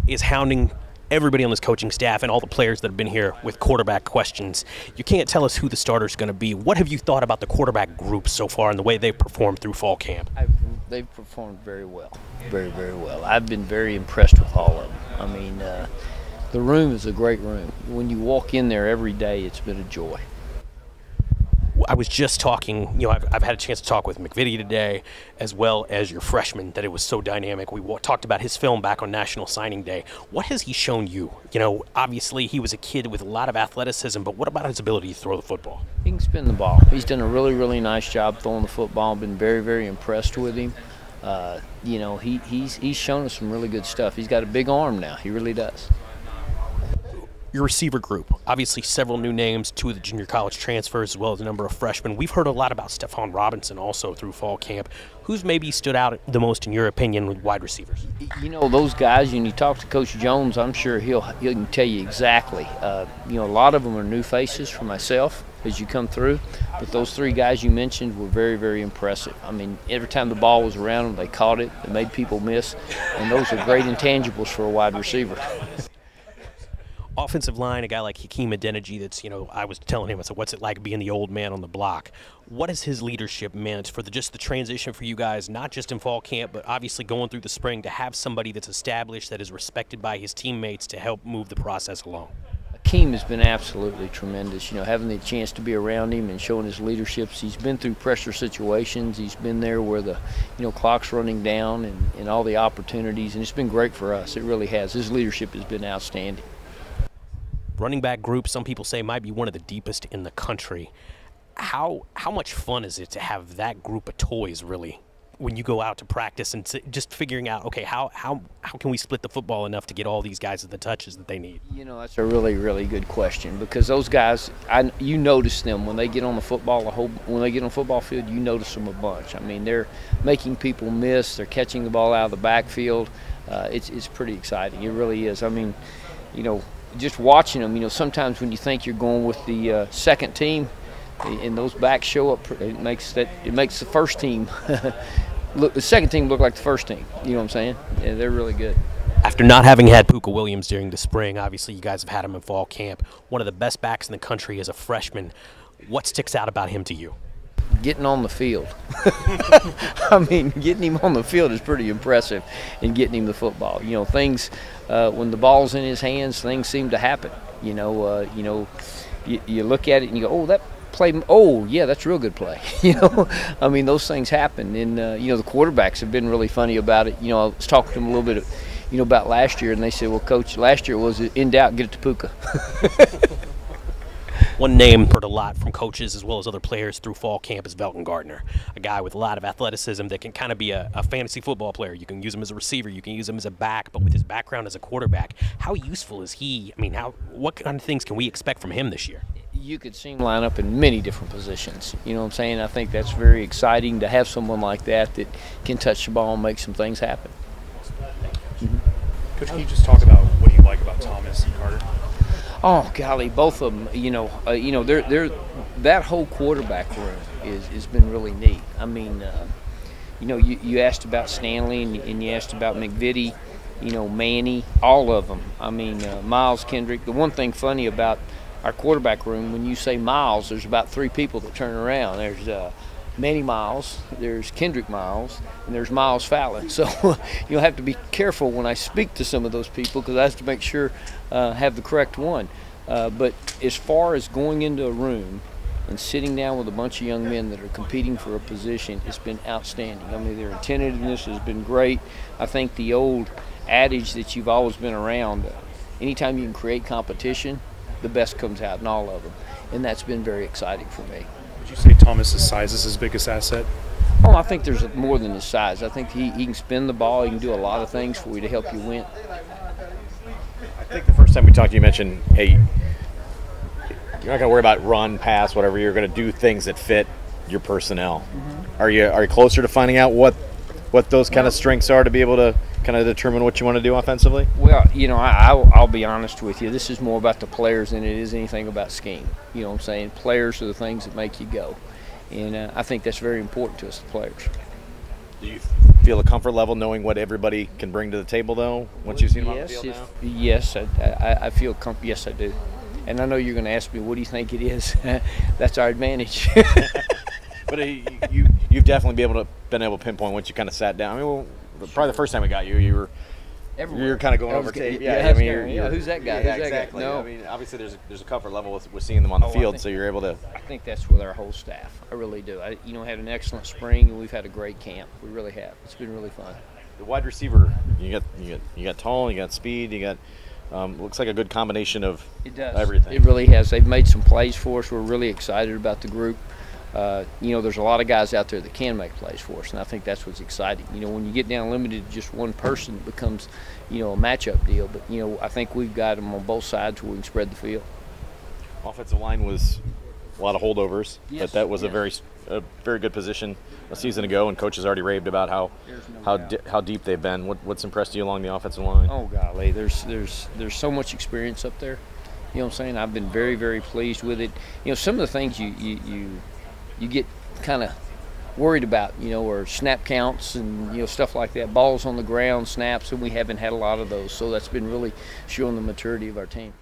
is hounding everybody on this coaching staff and all the players that have been here with quarterback questions. You can't tell us who the starter is going to be. What have you thought about the quarterback group so far and the way they've performed through fall camp? They've performed very well, very, very well. I've been very impressed with all of them. I mean, the room is a great room. When you walk in there every day, it's been a joy. I was just talking, I've had a chance to talk with McVitie today, as well as your freshman, that it was so dynamic. We talked about his film back on National Signing Day. What has he shown you? Obviously he was a kid with a lot of athleticism, but what about his ability to throw the football? He can spin the ball. He's done a really, really nice job throwing the football. Been very, very impressed with him. He's shown us some really good stuff. He's got a big arm now. He really does. Your receiver group, obviously several new names, 2 of the junior college transfers, as well as a number of freshmen. We've heard a lot about Stephon Robinson also through fall camp. Who's maybe stood out the most, in your opinion, with wide receivers? Those guys, when you talk to Coach Jones, I'm sure he can tell you exactly. A lot of them are new faces for myself as you come through, but those 3 guys you mentioned were very, very impressive. I mean, every time the ball was around them, they caught it, they made people miss, and those are great intangibles for a wide receiver. Offensive line, a guy like Hakeem Adeniji that's, I was telling him, I said, what's it like being the old man on the block? What has his leadership meant for just the transition for you guys, not just in fall camp, but obviously going through the spring, to have somebody that's established, that is respected by his teammates to help move the process along? Hakeem has been absolutely tremendous, having the chance to be around him and showing his leadership. He's been through pressure situations. He's been there where the clock's running down and all the opportunities, and it's been great for us. It really has. His leadership has been outstanding. Running back group, some people say, might be one of the deepest in the country. How much fun is it to have that group of toys, really, when you go out to practice and just figuring out, okay, how can we split the football enough to get all these guys the touches that they need? That's a really, really good question, because those guys, you notice them when they get on the football field. You notice them a bunch. I mean, they're making people miss. They're catching the ball out of the backfield. It's pretty exciting. It really is. I mean, just watching them, sometimes when you think you're going with the second team and those backs show up, it makes the first team look, the second team look like the first team. You know what I'm saying? Yeah, they're really good. After not having had Puka Williams during the spring, obviously you guys have had him in fall camp. One of the best backs in the country as a freshman. What sticks out about him to you? Getting on the field. I mean, getting him on the field is pretty impressive, and getting him the football. Things when the ball's in his hands, things seem to happen. You look at it and you go, oh, that play. Oh, yeah, that's a real good play. I mean, those things happen, and the quarterbacks have been really funny about it. I was talking to them a little bit, about last year, and they said, well, Coach, last year was in doubt, get it to Puka. One name heard a lot from coaches as well as other players through fall camp is Velton Gardner, a guy with a lot of athleticism that can kind of be a fantasy football player. You can use him as a receiver, you can use him as a back, but with his background as a quarterback, how useful is he? I mean, what kind of things can we expect from him this year? You could see him line up in many different positions. You know what I'm saying? I think that's very exciting to have someone like that can touch the ball and make some things happen. Coach, can you just talk about what you like about Thomas and Carter? Oh golly, both of them. They're that whole quarterback room has been really neat. I mean, you asked about Stanley and you asked about McVitie, Manny, all of them. I mean, Miles Kendrick. The one thing funny about our quarterback room, when you say Miles, there's about 3 people that turn around. There's Manny Miles, there's Kendrick Miles, and there's Miles Fallon. So you'll have to be careful when I speak to some of those people, because I have to make sure I have the correct one. But as far as going into a room and sitting down with a bunch of young men that are competing for a position, it's been outstanding. I mean, their attentiveness has been great. I think the old adage that you've always been around, anytime you can create competition, the best comes out in all of them. And that's been very exciting for me. Would you say Thomas's size is his biggest asset? Oh, I think there's more than his size. I think he can spin the ball. He can do a lot of things for you to help you win. I think the first time we talked, you mentioned, hey, you're not going to worry about run, pass, whatever. You're going to do things that fit your personnel. Mm-hmm. Are you closer to finding out what those kind of strengths are to be able to kind of determine what you want to do offensively? Well, I'll be honest with you. This is more about the players than it is anything about scheme. You know what I'm saying? Players are the things that make you go. And I think that's very important to us, the players. Do you feel a comfort level knowing what everybody can bring to the table, though, once you've seen them on the field now? Yes, I feel yes, I do. And I know you're going to ask me, what do you think it is? That's our advantage. But you've definitely been able to pinpoint once you kind of sat down. I mean, well, probably the first time we got you, you were kind of going over tape. Yeah, I mean, who's that guy? Yeah, who's that exactly. guy? No. I mean, obviously there's a comfort level with seeing them on the field, so you're able to. I think that's with our whole staff. I really do. Had an excellent spring, and we've had a great camp. We really have. It's been really fun. The wide receiver, you got tall, you got speed, you got. Looks like a good combination of everything. It really has. They've made some plays for us. We're really excited about the group. There's a lot of guys out there that can make plays for us, and I think that's what's exciting. When you get down limited to just one person, it becomes, a matchup deal. But, I think we've got them on both sides where we can spread the field. Offensive line was a lot of holdovers, yes, but that was a very good position a season ago, and coaches already raved about how deep they've been. What's impressed you along the offensive line? Oh golly, there's so much experience up there. You know what I'm saying? I've been very, very pleased with it. Some of the things you get kind of worried about, or snap counts and stuff like that, balls on the ground, snaps, and we haven't had a lot of those. So that's been really showing the maturity of our team.